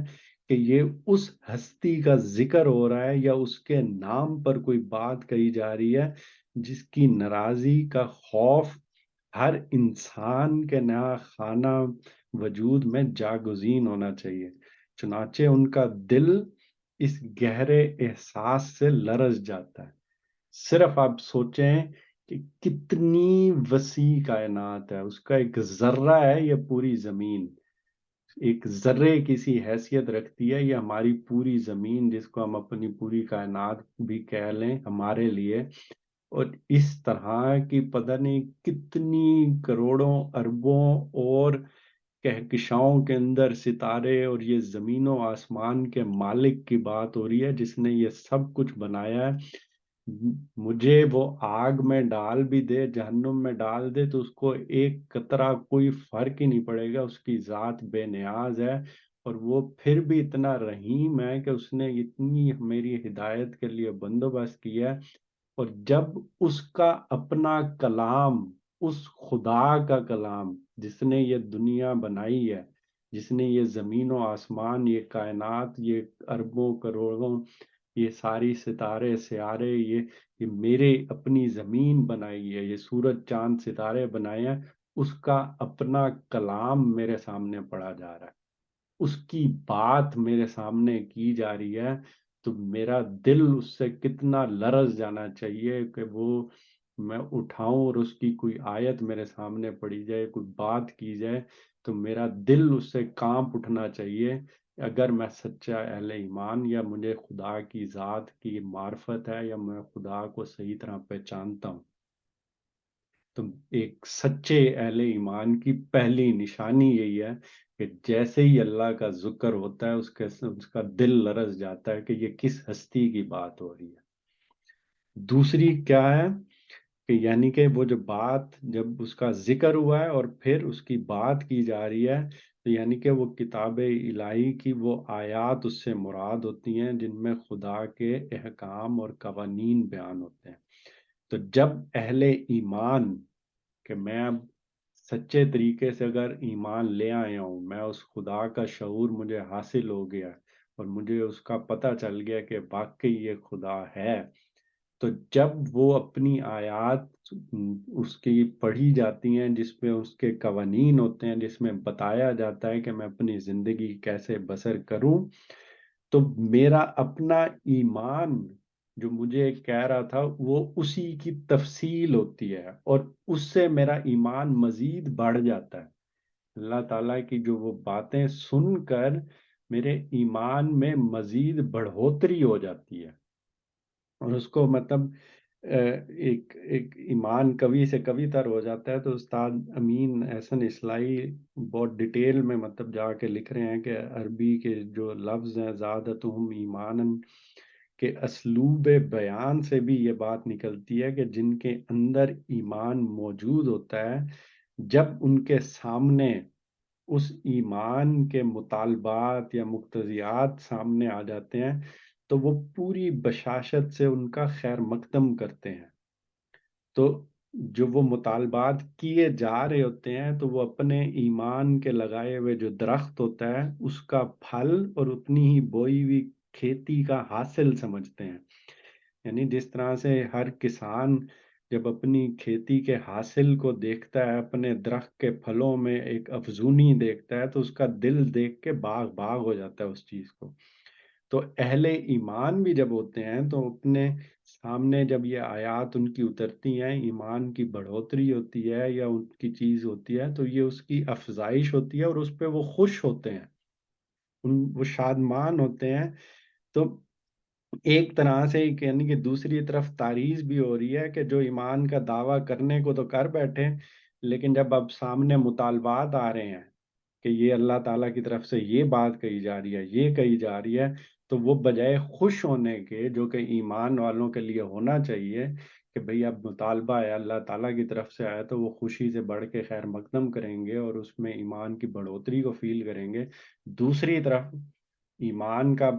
S1: کہ یہ اس ہستی کا ذکر ہو رہا ہے یا اس کے نام پر کوئی بات کہی جا رہی ہے جس کی ناراضی کا خوف ہر انسان کے نیا خانہ وجود میں جاگزین ہونا چاہیے. چنانچہ ان کا دل اس گہرے احساس سے لرز جاتا ہے. صرف آپ سوچیں کہ کتنی وسیع کائنات ہے، اس کا ایک ذرہ ہے یہ پوری زمین، ایک ذرے کی سی حیثیت رکھتی ہے یہ ہماری پوری زمین، جس کو ہم اپنی پوری کائنات بھی کہہ لیں ہمارے لیے۔ اور اس طرح کی پتہ نہیں کتنی کروڑوں اربوں اور کہکشاؤں کے اندر ستارے، اور یہ زمین و آسمان کے مالک کی بات ہو رہی ہے جس نے یہ سب کچھ بنایا ہے۔ مجھے وہ آگ میں ڈال بھی دے، جہنم میں ڈال دے، تو اس کو ایک قطرہ کوئی فرق ہی نہیں پڑے گا، اس کی ذات بے نیاز ہے، اور وہ پھر بھی اتنا رحیم ہے کہ اس نے اتنی میری ہدایت کے لیے بندوبست کیا ہے۔ اور جب اس کا اپنا کلام، اس خدا کا کلام جس نے یہ دنیا بنائی ہے، جس نے یہ زمین و آسمان، یہ کائنات، یہ اربوں کروڑوں، یہ ساری ستارے سیارے، یہ میرے اپنی زمین بنائی ہے، یہ سورج چاند ستارے بنائے ہیں، اس کا اپنا کلام میرے سامنے پڑھا جا رہا ہے، اس کی بات میرے سامنے کی جا رہی ہے، تو میرا دل اس سے کتنا لرز جانا چاہیے کہ وہ میں اٹھاؤں اور اس کی کوئی آیت میرے سامنے پڑھی جائے، کوئی بات کی جائے، تو میرا دل اس سے کانپ اٹھنا چاہیے۔ اگر میں سچا اہل ایمان، یا مجھے خدا کی ذات کی معرفت ہے، یا میں خدا کو صحیح طرح پہچانتا ہوں، تو ایک سچے اہل ایمان کی پہلی نشانی یہی ہے کہ جیسے ہی اللہ کا ذکر ہوتا ہے اس کا دل لرز جاتا ہے کہ یہ کس ہستی کی بات ہو رہی ہے۔ دوسری کیا ہے کہ یعنی کہ وہ جو بات جب اس کا ذکر ہوا ہے اور پھر اس کی بات کی جا رہی ہے، تو یعنی کہ وہ کتاب الہی کی وہ آیات اس سے مراد ہوتی ہیں جن میں خدا کے احکام اور قوانین بیان ہوتے ہیں۔ تو جب اہل ایمان، کہ میں اب سچے طریقے سے اگر ایمان لے آیا ہوں، میں اس خدا کا شعور مجھے حاصل ہو گیا، اور مجھے اس کا پتہ چل گیا کہ واقعی یہ خدا ہے، تو جب وہ اپنی آیات اس کی پڑھی جاتی ہیں جس میں اس کے قوانین ہوتے ہیں، جس میں بتایا جاتا ہے کہ میں اپنی زندگی کیسے بسر کروں، تو میرا اپنا ایمان جو مجھے کہہ رہا تھا وہ اسی کی تفصیل ہوتی ہے، اور اس سے میرا ایمان مزید بڑھ جاتا ہے۔ اللہ تعالیٰ کی جو وہ باتیں سن کر میرے ایمان میں مزید بڑھوتری ہو جاتی ہے، اور اس کو مطلب ایک ایمان کوی سے کوی تر ہو جاتا ہے۔ تو استاد امین احسن اصلاحی بہت ڈیٹیل میں مطلب جا کے لکھ رہے ہیں کہ عربی کے جو لفظ ہیں زادتہم ایمانن کے اسلوب بیان سے بھی یہ بات نکلتی ہے کہ جن کے اندر ایمان موجود ہوتا ہے، جب ان کے سامنے اس ایمان کے مطالبات یا مقتضیات سامنے آ جاتے ہیں، تو وہ پوری بشاشت سے ان کا خیر مقدم کرتے ہیں۔ تو جو وہ مطالبات کیے جا رہے ہوتے ہیں، تو وہ اپنے ایمان کے لگائے ہوئے جو درخت ہوتا ہے اس کا پھل اور اتنی ہی بوئی ہوئی کھیتی کا حاصل سمجھتے ہیں۔ یعنی جس طرح سے ہر کسان جب اپنی کھیتی کے حاصل کو دیکھتا ہے، اپنے درخت کے پھلوں میں ایک افزونی دیکھتا ہے، تو اس کا دل دیکھ کے باغ باغ ہو جاتا ہے اس چیز کو۔ تو اہل ایمان بھی جب ہوتے ہیں تو اپنے سامنے جب یہ آیات ان کی اترتی ہیں، ایمان کی بڑھوتری ہوتی ہے یا ان کی چیز ہوتی ہے، تو یہ اس کی افزائش ہوتی ہے اور اس پہ وہ خوش ہوتے ہیں، وہ شادمان ہوتے ہیں۔ تو ایک طرح سے یعنی کہ دوسری طرف تعریض بھی ہو رہی ہے کہ جو ایمان کا دعویٰ کرنے کو تو کر بیٹھے، لیکن جب اب سامنے مطالبات آ رہے ہیں کہ یہ اللہ تعالیٰ کی طرف سے یہ بات کہی جا رہی ہے، یہ کہی جا رہی ہے، تو وہ بجائے خوش ہونے کے جو کہ ایمان والوں کے لیے ہونا چاہیے کہ بھئی اب مطالبہ ہے اللہ تعالیٰ کی طرف سے آیا، تو وہ خوشی سے بڑھ کے خیر مقدم کریں گے اور اس میں ایمان کی بڑھوتری کو فیل کریں گے، دوسری طرف ایمان کا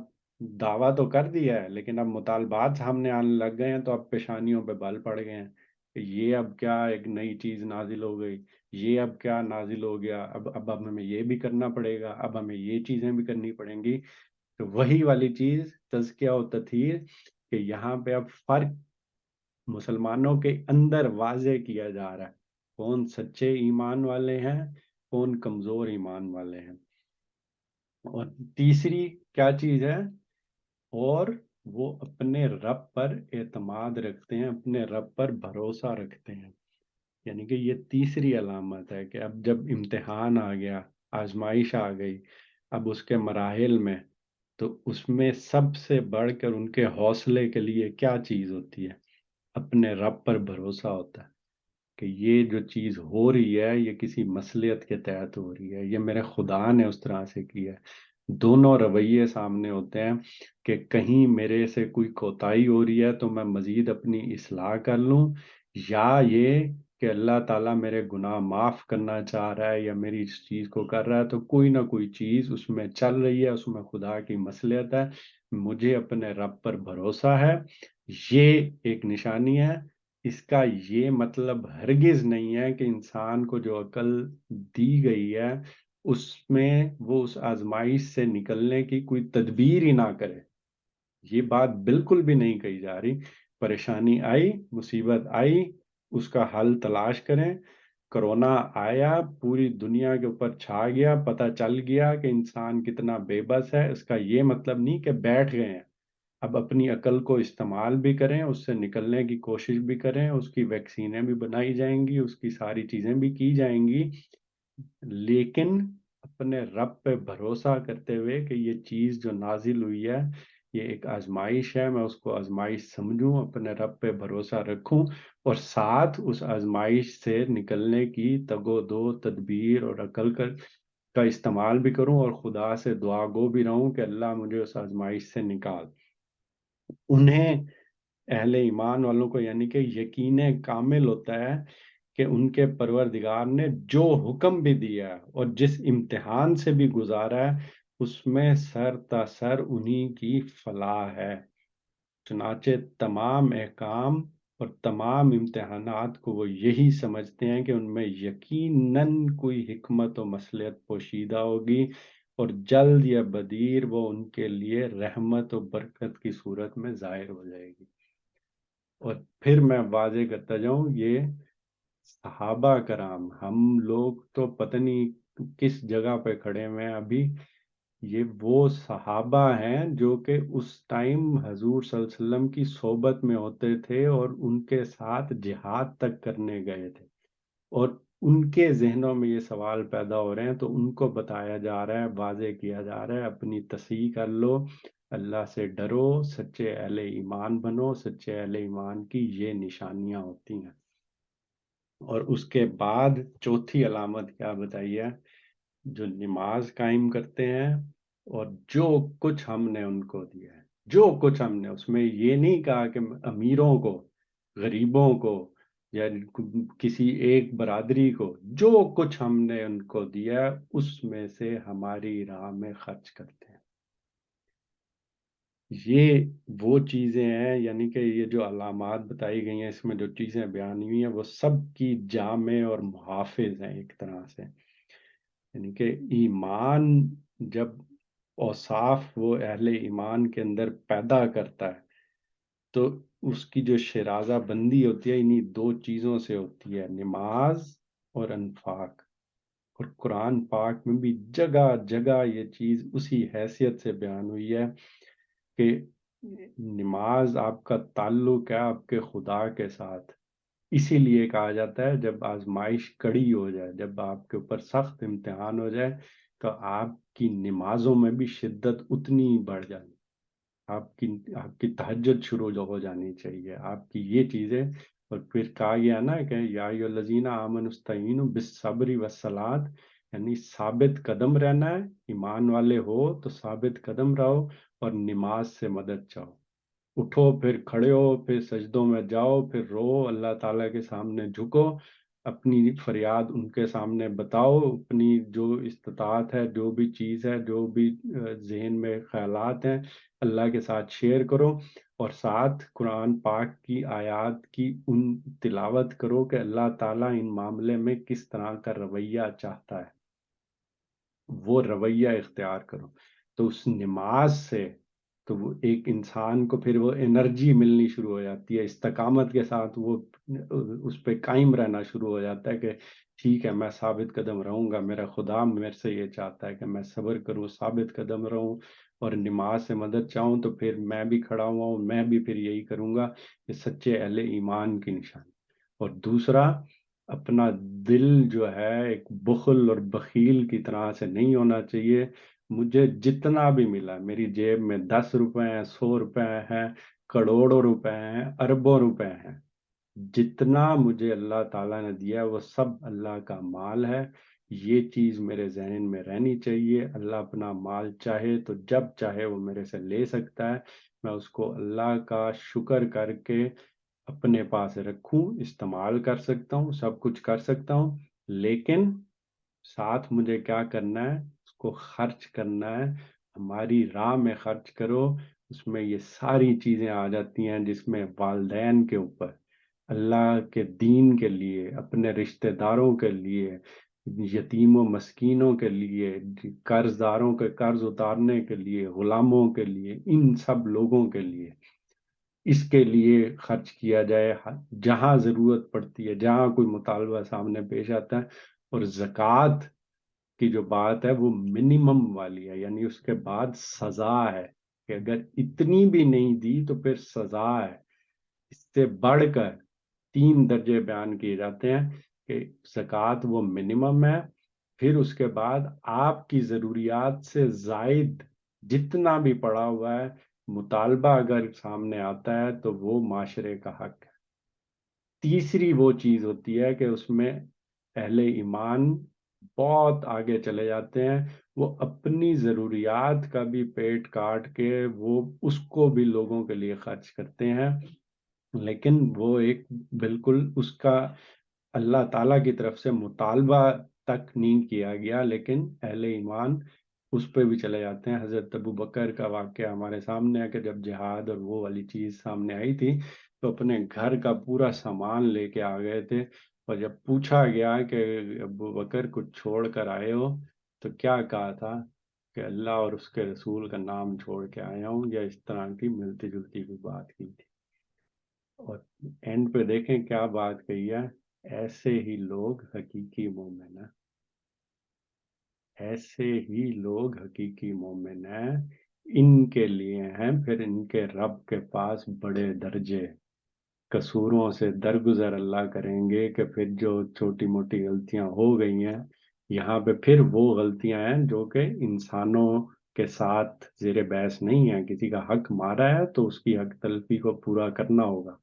S1: دعویٰ تو کر دیا ہے لیکن اب مطالبات سامنے آنے لگ گئے ہیں، تو اب پیشانیوں پہ بل پڑ گئے ہیں کہ یہ اب کیا ایک نئی چیز نازل ہو گئی، یہ اب کیا نازل ہو گیا، اب ہمیں یہ بھی کرنا پڑے گا، اب ہمیں یہ چیزیں بھی کرنی پڑیں گی۔ تو وہی والی چیز تزکیہ و تطہیر، کہ یہاں پہ اب فرق مسلمانوں کے اندر واضح کیا جا رہا ہے، کون سچے ایمان والے ہیں، کون کمزور ایمان والے ہیں۔ اور تیسری کیا چیز ہے؟ اور وہ اپنے رب پر اعتماد رکھتے ہیں، اپنے رب پر بھروسہ رکھتے ہیں۔ یعنی کہ یہ تیسری علامت ہے کہ اب جب امتحان آ گیا، آزمائش آ گئی، اب اس کے مراحل میں، تو اس میں سب سے بڑھ کر ان کے حوصلے کے لیے کیا چیز ہوتی ہے؟ اپنے رب پر بھروسہ ہوتا ہے کہ یہ جو چیز ہو رہی ہے یہ کسی مصلحت کے تحت ہو رہی ہے، یہ میرے خدا نے اس طرح سے کیا ہے۔ دونوں رویے سامنے ہوتے ہیں کہ کہیں میرے سے کوئی کوتاہی ہو رہی ہے تو میں مزید اپنی اصلاح کر لوں، یا یہ کہ اللہ تعالیٰ میرے گناہ معاف کرنا چاہ رہا ہے یا میری اس چیز کو کر رہا ہے، تو کوئی نہ کوئی چیز اس میں چل رہی ہے، اس میں خدا کی مصلحت ہے، مجھے اپنے رب پر بھروسہ ہے۔ یہ ایک نشانی ہے۔ اس کا یہ مطلب ہرگز نہیں ہے کہ انسان کو جو عقل دی گئی ہے اس میں وہ اس آزمائش سے نکلنے کی کوئی تدبیر ہی نہ کرے، یہ بات بالکل بھی نہیں کہی جا رہی۔ پریشانی آئی، مصیبت آئی، اس کا حل تلاش کریں۔ کرونا آیا، پوری دنیا کے اوپر چھا گیا، پتہ چل گیا کہ انسان کتنا بے بس ہے، اس کا یہ مطلب نہیں کہ بیٹھ گئے ہیں۔ اب اپنی عقل کو استعمال بھی کریں، اس سے نکلنے کی کوشش بھی کریں، اس کی ویکسینیں بھی بنائی جائیں گی، اس کی ساری چیزیں بھی کی جائیں گی، لیکن اپنے رب پہ بھروسہ کرتے ہوئے کہ یہ چیز جو نازل ہوئی ہے یہ ایک آزمائش ہے، میں اس کو آزمائش سمجھوں، اپنے رب پہ بھروسہ رکھوں، اور ساتھ اس آزمائش سے نکلنے کی تگ و دو تدبیر اور عقل کا استعمال بھی کروں، اور خدا سے دعا گو بھی رہوں کہ اللہ مجھے اس آزمائش سے نکال۔ انہیں اہل ایمان والوں کو یعنی کہ یقین کامل ہوتا ہے کہ ان کے پروردگار نے جو حکم بھی دیا ہے اور جس امتحان سے بھی گزارا ہے اس میں سر تا سر انہی کی فلاح ہے۔ چنانچہ تمام احکام اور تمام امتحانات کو وہ یہی سمجھتے ہیں کہ ان میں یقیناً کوئی حکمت و مصلحت پوشیدہ ہوگی، اور جلد یا بدیر وہ ان کے لیے رحمت و برکت کی صورت میں ظاہر ہو جائے گی۔ اور پھر میں واضح کرتا جاؤں، یہ صحابہ کرام، ہم لوگ تو پتہ نہیں کس جگہ پہ کھڑے ہوئے ہیں ابھی، یہ وہ صحابہ ہیں جو کہ اس ٹائم حضور صلی اللہ علیہ وسلم کی صحبت میں ہوتے تھے اور ان کے ساتھ جہاد تک کرنے گئے تھے، اور ان کے ذہنوں میں یہ سوال پیدا ہو رہے ہیں تو ان کو بتایا جا رہا ہے، واضح کیا جا رہا ہے اپنی تصحیح کر لو، اللہ سے ڈرو، سچے اہل ایمان بنو، سچے اہل ایمان کی یہ نشانیاں ہوتی ہیں۔ اور اس کے بعد چوتھی علامت کیا بتائی ہے؟ جو نماز قائم کرتے ہیں اور جو کچھ ہم نے ان کو دیا ہے، جو کچھ ہم نے، اس میں یہ نہیں کہا کہ امیروں کو، غریبوں کو، یا کسی ایک برادری کو، جو کچھ ہم نے ان کو دیا ہے اس میں سے ہماری راہ میں خرچ کرتے ہیں۔ یہ وہ چیزیں ہیں، یعنی کہ یہ جو علامات بتائی گئی ہیں، اس میں جو چیزیں بیان ہوئی ہیں وہ سب کی جامع اور محافظ ہیں ایک طرح سے۔ یعنی کہ ایمان جب اوصاف وہ اہل ایمان کے اندر پیدا کرتا ہے تو اس کی جو شرازہ بندی ہوتی ہے انہی دو چیزوں سے ہوتی ہے، نماز اور انفاق۔ اور قرآن پاک میں بھی جگہ جگہ یہ چیز اسی حیثیت سے بیان ہوئی ہے کہ نماز آپ کا تعلق ہے آپ کے خدا کے ساتھ۔ اسی لیے کہا جاتا ہے جب آزمائش کڑی ہو جائے، جب آپ کے اوپر سخت امتحان ہو جائے تو آپ کی نمازوں میں بھی شدت اتنی ہی بڑھ جائے، آپ کی تہجد شروع ہو جانی چاہیے، آپ کی یہ چیزیں۔ اور پھر کہا گیا نا کہ یا ایھا الذین آمنوا استعینوا بالصبر والصلاۃ، یعنی ثابت قدم رہنا ہے، ایمان والے ہو تو ثابت قدم رہو اور نماز سے مدد چاہو، اٹھو پھر کھڑے ہو پھر سجدوں میں جاؤ پھر رو، اللہ تعالیٰ کے سامنے جھکو، اپنی فریاد ان کے سامنے بتاؤ، اپنی جو استطاعت ہے، جو بھی چیز ہے، جو بھی ذہن میں خیالات ہیں، اللہ کے ساتھ شیئر کرو، اور ساتھ قرآن پاک کی آیات کی ان تلاوت کرو کہ اللہ تعالیٰ ان معاملے میں کس طرح کا رویہ چاہتا ہے، وہ رویہ اختیار کرو۔ تو اس نماز سے تو وہ ایک انسان کو پھر وہ انرجی ملنی شروع ہو جاتی ہے، استقامت کے ساتھ وہ اس پہ قائم رہنا شروع ہو جاتا ہے کہ ٹھیک ہے میں ثابت قدم رہوں گا، میرا خدا میرے سے یہ چاہتا ہے کہ میں صبر کروں، ثابت قدم رہوں اور نماز سے مدد چاہوں، تو پھر میں بھی کھڑا ہوا ہوں، میں بھی پھر یہی کروں گا۔ یہ سچے اہل ایمان کی نشانی۔ اور دوسرا، اپنا دل جو ہے ایک بخل اور بخیل کی طرح سے نہیں ہونا چاہیے۔ مجھے جتنا بھی ملا، میری جیب میں 10 روپے ہیں، 100 روپے ہیں، کروڑوں روپے ہیں، اربوں روپے ہیں، جتنا مجھے اللہ تعالیٰ نے دیا وہ سب اللہ کا مال ہے۔ یہ چیز میرے ذہن میں رہنی چاہیے۔ اللہ اپنا مال چاہے تو جب چاہے وہ میرے سے لے سکتا ہے، میں اس کو اللہ کا شکر کر کے اپنے پاس رکھوں، استعمال کر سکتا ہوں، سب کچھ کر سکتا ہوں، لیکن ساتھ مجھے کیا کرنا ہے؟ اس کو خرچ کرنا ہے۔ ہماری راہ میں خرچ کرو، اس میں یہ ساری چیزیں آ جاتی ہیں، جس میں والدین کے اوپر، اللہ کے دین کے لیے، اپنے رشتہ داروں کے لیے، یتیم و مسکینوں کے لیے، قرض داروں کے قرض اتارنے کے لیے، غلاموں کے لیے، ان سب لوگوں کے لیے اس کے لیے خرچ کیا جائے جہاں ضرورت پڑتی ہے، جہاں کوئی مطالبہ سامنے پیش آتا ہے۔ اور زکوٰۃ کی جو بات ہے وہ منیمم والی ہے، یعنی اس کے بعد سزا ہے کہ اگر اتنی بھی نہیں دی تو پھر سزا ہے۔ اس سے بڑھ کر 3 درجے بیان کیے جاتے ہیں کہ زکوٰۃ وہ منیمم ہے، پھر اس کے بعد آپ کی ضروریات سے زائد جتنا بھی پڑا ہوا ہے مطالبہ اگر سامنے آتا ہے تو وہ معاشرے کا حق ہے۔ تیسری وہ چیز ہوتی ہے کہ اس میں اہل ایمان بہت آگے چلے جاتے ہیں، وہ اپنی ضروریات کا بھی پیٹ کاٹ کے وہ اس کو بھی لوگوں کے لیے خرچ کرتے ہیں، لیکن وہ ایک بالکل اس کا اللہ تعالیٰ کی طرف سے مطالبہ تک نہیں کیا گیا، لیکن اہل ایمان اس پہ بھی چلے جاتے ہیں۔ حضرت ابو بکر کا واقعہ ہمارے سامنے ہے کہ جب جہاد اور وہ والی چیز سامنے آئی تھی تو اپنے گھر کا پورا سامان لے کے آ گئے تھے، اور جب پوچھا گیا کہ ابو بکر کچھ چھوڑ کر آئے ہو تو کیا کہا تھا کہ اللہ اور اس کے رسول کا نام چھوڑ کے آیا ہوں، یا اس طرح کی ملتی جلتی کوئی بات کی تھی۔ اور اینڈ پہ دیکھیں کیا بات کہی ہے، ایسے ہی لوگ حقیقی مومن ہیں، ایسے ہی لوگ حقیقی مومن ہیں، ان کے لیے ہیں پھر ان کے رب کے پاس بڑے درجے۔ قصوروں سے درگزر اللہ کریں گے کہ پھر جو چھوٹی موٹی غلطیاں ہو گئی ہیں یہاں پہ، پھر وہ غلطیاں ہیں جو کہ انسانوں کے ساتھ زیر بحث نہیں ہیں۔ کسی کا حق مارا ہے تو اس کی حق تلفی کو پورا کرنا ہوگا،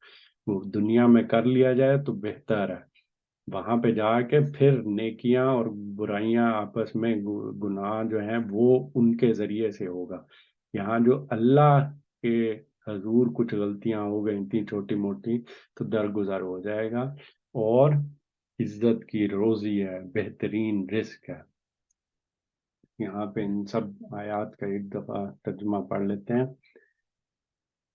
S1: وہ دنیا میں کر لیا جائے تو بہتر ہے۔ وہاں پہ جا کے پھر نیکیاں اور برائیاں آپس میں گناہ جو ہیں وہ ان کے ذریعے سے ہوگا۔ یہاں جو اللہ کے حضور کچھ غلطیاں ہو گئی تھیں چھوٹی موٹی تو درگزر ہو جائے گا، اور عزت کی روزی ہے، بہترین رزق ہے۔ یہاں پہ ان سب آیات کا ایک دفعہ ترجمہ پڑھ لیتے ہیں۔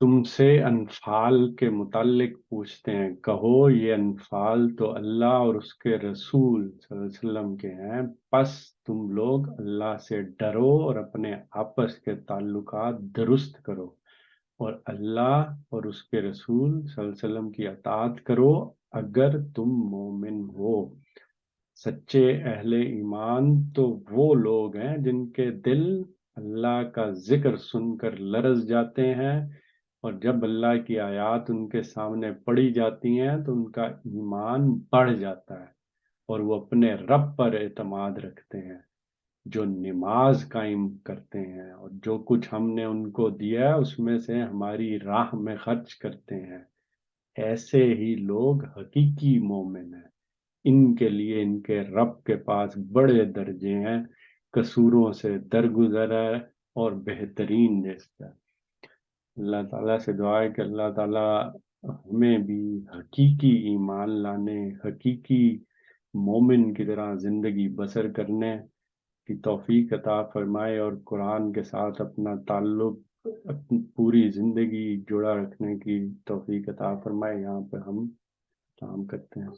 S1: تم سے انفال کے متعلق پوچھتے ہیں، کہو یہ انفال تو اللہ اور اس کے رسول صلی اللہ علیہ وسلم کے ہیں، پس تم لوگ اللہ سے ڈرو اور اپنے آپس کے تعلقات درست کرو، اور اللہ اور اس کے رسول صلی اللہ علیہ وسلم کی اطاعت کرو اگر تم مومن ہو۔ سچے اہل ایمان تو وہ لوگ ہیں جن کے دل اللہ کا ذکر سن کر لرز جاتے ہیں، اور جب اللہ کی آیات ان کے سامنے پڑھی جاتی ہیں تو ان کا ایمان بڑھ جاتا ہے، اور وہ اپنے رب پر اعتماد رکھتے ہیں، جو نماز قائم کرتے ہیں، اور جو کچھ ہم نے ان کو دیا ہے اس میں سے ہماری راہ میں خرچ کرتے ہیں۔ ایسے ہی لوگ حقیقی مومن ہیں، ان کے لیے ان کے رب کے پاس بڑے درجے ہیں، قصوروں سے درگزر ہے اور بہترین رزق ہے۔ اللہ تعالیٰ سے دعا ہے کہ اللہ تعالیٰ ہمیں بھی حقیقی ایمان لانے، حقیقی مومن کی طرح زندگی بسر کرنے کی توفیق عطا فرمائے، اور قرآن کے ساتھ اپنا تعلق اپنی پوری زندگی جڑا رکھنے کی توفیق عطا فرمائے۔ یہاں پہ ہم کام کرتے ہیں۔